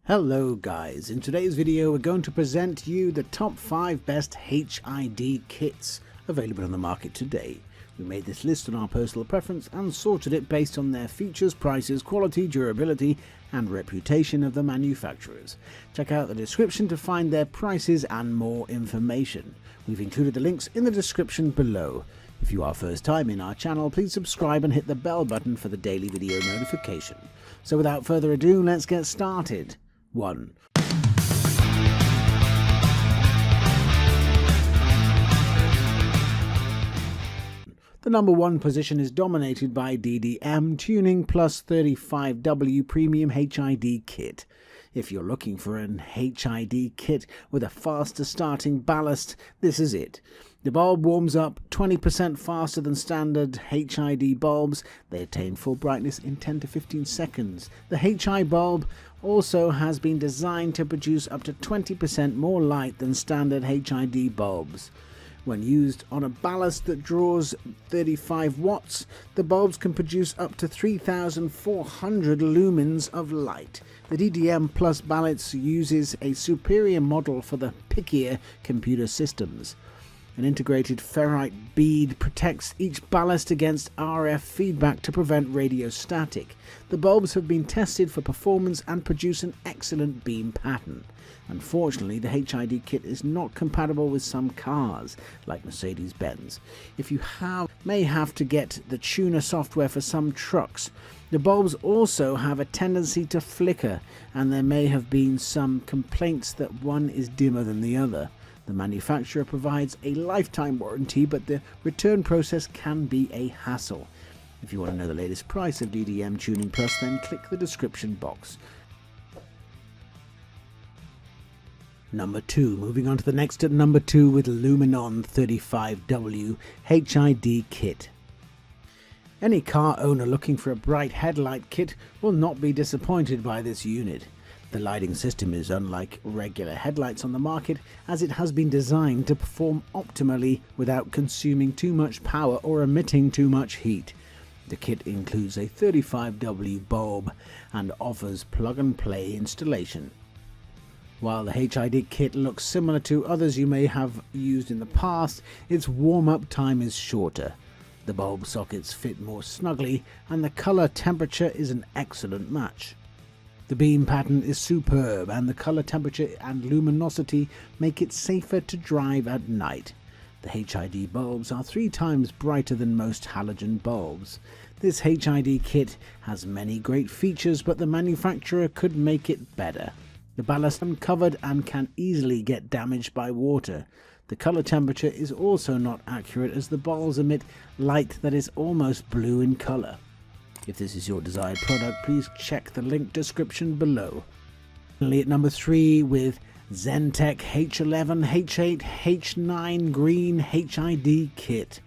Hello guys, in today's video we're going to present you the top 5 best HID kits available on the market today. We made this list on our personal preference and sorted it based on their features, prices, quality, durability and reputation of the manufacturers. Check out the description to find their prices and more information. We've included the links in the description below. If you are first time in our channel, please subscribe and hit the bell button for the daily video notification. So without further ado, let's get started. 1. The number 1 position is dominated by DDM Tuning Plus 35W Premium HID Kit. If you're looking for an HID kit with a faster starting ballast, this is it. The bulb warms up 20% faster than standard HID bulbs. They attain full brightness in 10 to 15 seconds. The HI bulb also has been designed to produce up to 20% more light than standard HID bulbs. When used on a ballast that draws 35 watts, the bulbs can produce up to 3,400 lumens of light. The DDM Plus ballast uses a superior model for the pickier computer systems. An integrated ferrite bead protects each ballast against RF feedback to prevent radio static. The bulbs have been tested for performance and produce an excellent beam pattern. Unfortunately, the HID kit is not compatible with some cars, like Mercedes-Benz. If you may have to get the tuner software for some trucks. The bulbs also have a tendency to flicker, and there may have been some complaints that one is dimmer than the other. The manufacturer provides a lifetime warranty, but the return process can be a hassle. If you want to know the latest price of DDM Tuning Plus, then click the description box. Number 2. Moving on to the next at number 2 with Lumenon 35W HID Kit. Any car owner looking for a bright headlight kit will not be disappointed by this unit. The lighting system is unlike regular headlights on the market, as it has been designed to perform optimally without consuming too much power or emitting too much heat. The kit includes a 35W bulb and offers plug-and-play installation. While the HID kit looks similar to others you may have used in the past, its warm-up time is shorter. The bulb sockets fit more snugly, and the color temperature is an excellent match. The beam pattern is superb, and the color temperature and luminosity make it safer to drive at night. The HID bulbs are 3 times brighter than most halogen bulbs. This HID kit has many great features, but the manufacturer could make it better. The ballast is uncovered and can easily get damaged by water. The color temperature is also not accurate, as the bulbs emit light that is almost blue in color. If this is your desired product, please check the link description below. Finally at number 3 with Xentec H11 H8 H9 Green HID Kit.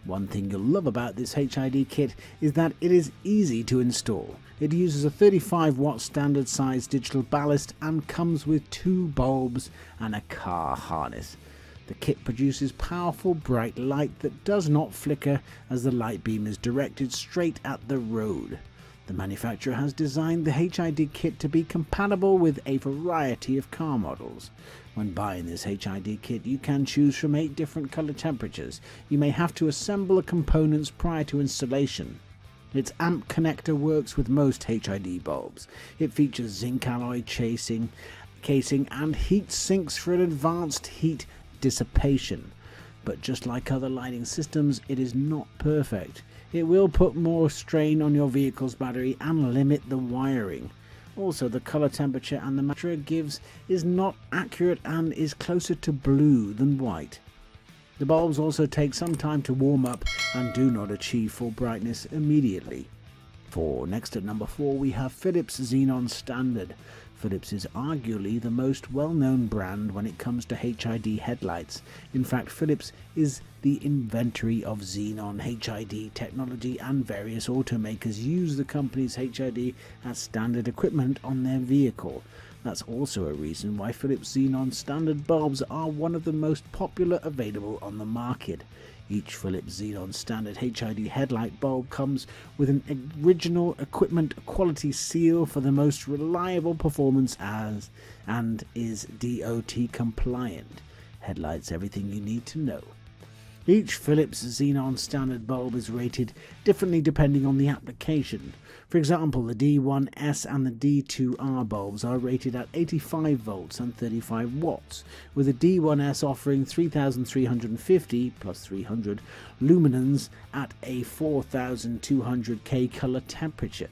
One thing you'll love about this HID kit is that it is easy to install. It uses a 35 watt standard size digital ballast and comes with 2 bulbs and a car harness. The kit produces powerful bright light that does not flicker, as the light beam is directed straight at the road. The manufacturer has designed the HID kit to be compatible with a variety of car models. When buying this HID kit, you can choose from 8 different color temperatures. You may have to assemble the components prior to installation. Its amp connector works with most HID bulbs. It features zinc alloy casing and heat sinks for an advanced heat dissipation, but just like other lighting systems, it is not perfect. It will put more strain on your vehicle's battery and limit the wiring. Also, the color temperature and the manufacturer gives is not accurate and is closer to blue than white. The bulbs also take some time to warm up and do not achieve full brightness immediately. Next at number 4 we have Philips Xenon Standard. Philips is arguably the most well-known brand when it comes to HID headlights. In fact, Philips is the inventor of Xenon HID technology, and various automakers use the company's HID as standard equipment on their vehicle. That's also a reason why Philips Xenon standard bulbs are one of the most popular available on the market. Each Philips Xenon standard HID headlight bulb comes with an original equipment quality seal for the most reliable performance and is DOT compliant. Headlights everything you need to know. Each Philips Xenon standard bulb is rated differently depending on the application. For example, the D1S and the D2R bulbs are rated at 85 volts and 35 watts, with the D1S offering 3350 plus 300 luminance at a 4200 K color temperature.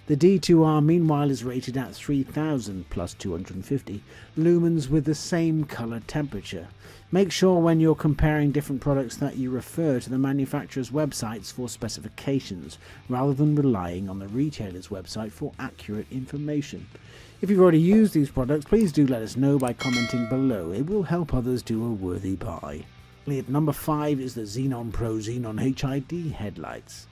The D2R meanwhile is rated at 3000 plus 250 lumens with the same color temperature. Make sure when you're comparing different products that you refer to the manufacturer's websites for specifications, rather than relying on the retailer's website for accurate information. If you've already used these products, please do let us know by commenting below. It will help others do a worthy buy. At number 5 is the Xenon Pro Xenon HID headlights.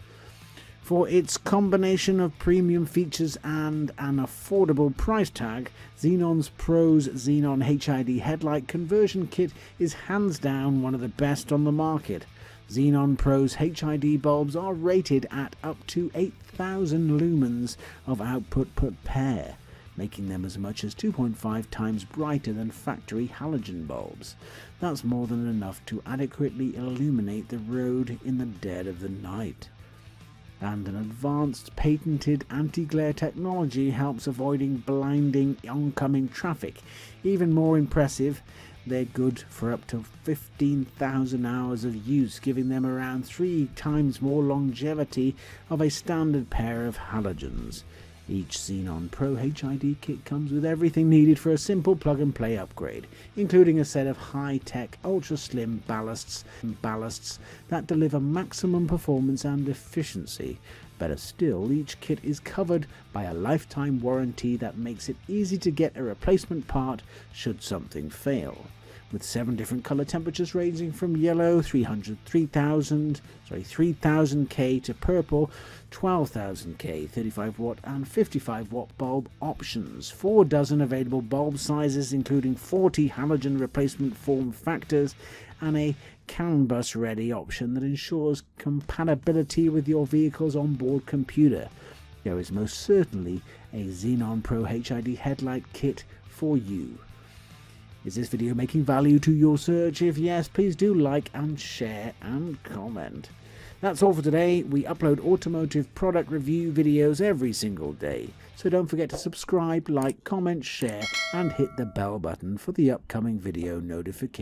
For its combination of premium features and an affordable price tag, Xenon's Pro's Xenon HID headlight conversion kit is hands down one of the best on the market. Xenon Pro's HID bulbs are rated at up to 8000 lumens of output per pair, making them as much as 2.5 times brighter than factory halogen bulbs. That's more than enough to adequately illuminate the road in the dead of the night. And an advanced patented anti-glare technology helps avoiding blinding oncoming traffic. Even more impressive, they're good for up to 15,000 hours of use, giving them around 3 times more longevity of a standard pair of halogens. Each Xenon Pro HID kit comes with everything needed for a simple plug-and-play upgrade, including a set of high-tech, ultra-slim ballasts that deliver maximum performance and efficiency. Better still, each kit is covered by a lifetime warranty that makes it easy to get a replacement part should something fail. With 7 different color temperatures ranging from yellow 3000 K to purple 12,000 K, 35 watt and 55 watt bulb options. 4 dozen available bulb sizes, including 40 halogen replacement form factors and a Canbus ready option that ensures compatibility with your vehicle's onboard computer. There is most certainly a Xenon Pro HID headlight kit for you. Is this video making value to your search? If yes, please do like and share and comment. That's all for today. We upload automotive product review videos every single day, so don't forget to subscribe, like, comment, share and hit the bell button for the upcoming video notification.